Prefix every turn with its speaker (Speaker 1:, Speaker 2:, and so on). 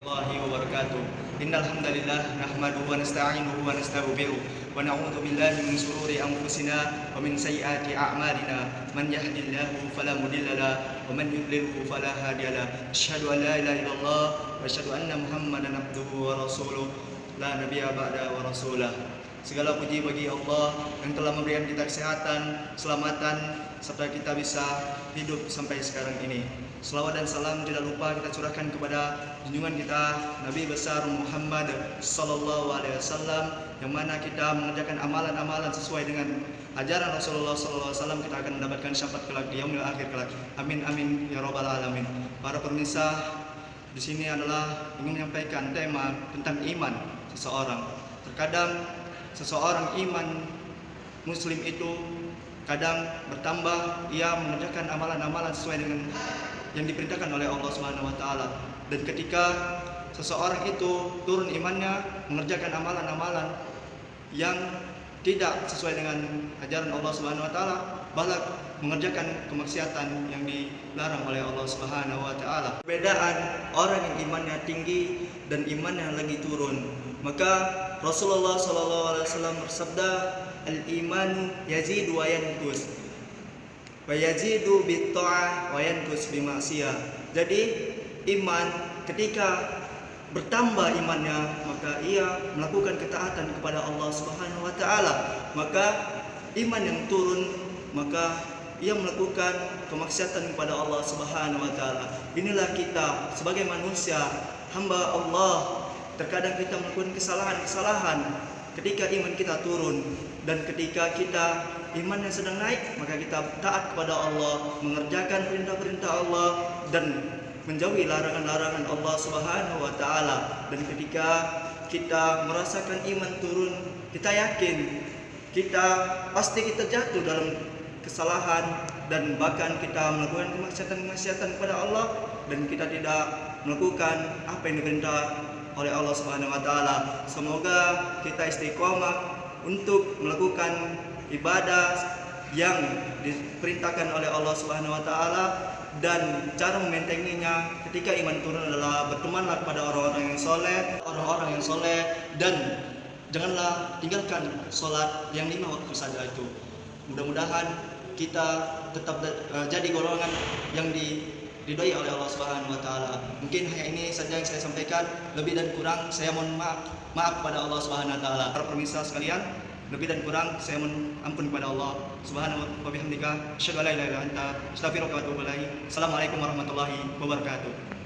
Speaker 1: Warahmatullahi wabarakatuh. Innal hamdalillah nahmaduhu wa nasta'inuhu wa nastaghfiruh wa na'udzu billahi min shururi anfusina wa min sayyiati a'malina. Man yahdihillahu fala mudilla lahu wa man yudlilhu fala hadiya lahu. Asyhadu an la ilaha illallah wa asyhadu anna Muhammadan abduhu wa rasuluh. La nabiyya ba'da wa rasulah. Segala puji bagi Allah yang telah memberikan kita kesehatan, keselamatan, serta kita bisa hidup sampai sekarang ini. Selawat dan salam tidak lupa kita curahkan kepada junjungan kita Nabi besar Muhammad sallallahu alaihi wasallam, yang mana kita mengerjakan amalan-amalan sesuai dengan ajaran Rasulullah sallallahu alaihi wasallam, kita akan mendapatkan syafaat kelak di yaumil akhir kelak. Amin amin ya rabbal alamin. Para pemirsa, di sini adalah ingin menyampaikan tema tentang iman seseorang. Terkadang seseorang iman muslim itu kadang bertambah, ia mengerjakan amalan-amalan sesuai dengan yang diperintahkan oleh Allah Subhanahu wa taala. Dan ketika seseorang itu turun imannya, mengerjakan amalan-amalan yang tidak sesuai dengan ajaran Allah Subhanahu wa taala, malah mengerjakan kemaksiatan yang dilarang oleh Allah Subhanahu wa taala. Perbedaan orang yang imannya tinggi dan imannya lagi turun. Maka Rasulullah sallallahu alaihi wasallam bersabda, "Al-iman yazid wa yanqus. Wa yazidu bit-ta'ah wa yanqus bi-ma'siyah." Jadi iman ketika bertambah imannya, maka ia melakukan ketaatan kepada Allah Subhanahu wa taala. Maka iman yang turun, maka ia melakukan kemaksiatan kepada Allah Subhanahu wa taala. Inilah kita sebagai manusia, hamba Allah, terkadang kita melakukan kesalahan-kesalahan ketika iman kita turun, dan ketika kita imannya sedang naik, maka kita taat kepada Allah, mengerjakan perintah-perintah Allah dan menjauhi larangan-larangan Allah Subhanahu wa taala. Dan ketika kita merasakan iman turun, kita yakin pasti kita jatuh dalam kesalahan, dan bahkan kita melakukan kemaksiatan kepada Allah, dan kita tidak melakukan apa yang diperintah oleh Allah Subhanahu wa taala. Semoga kita istiqomah untuk melakukan ibadah yang diperintahkan oleh Allah Subhanahu wa taala, dan cara membentenginya ketika iman turun adalah bertemanlah kepada orang-orang yang soleh, dan janganlah tinggalkan sholat yang 5 waktu saja itu. Mudah-mudahan kita tetap jadi golongan yang diridhoi oleh Allah Subhanahu wa taala. Mungkin hanya ini saja yang saya sampaikan, lebih dan kurang saya mohon maaf kepada Allah Subhanahu wa taala. Para pemirsa sekalian, lebih dan kurang saya mohon ampun kepada Allah Subhanahu wa bihamdika, asyhadu an la ilaha illa anta, astaghfiruka wa atubu ilaik. Assalamualaikum warahmatullahi wabarakatuh.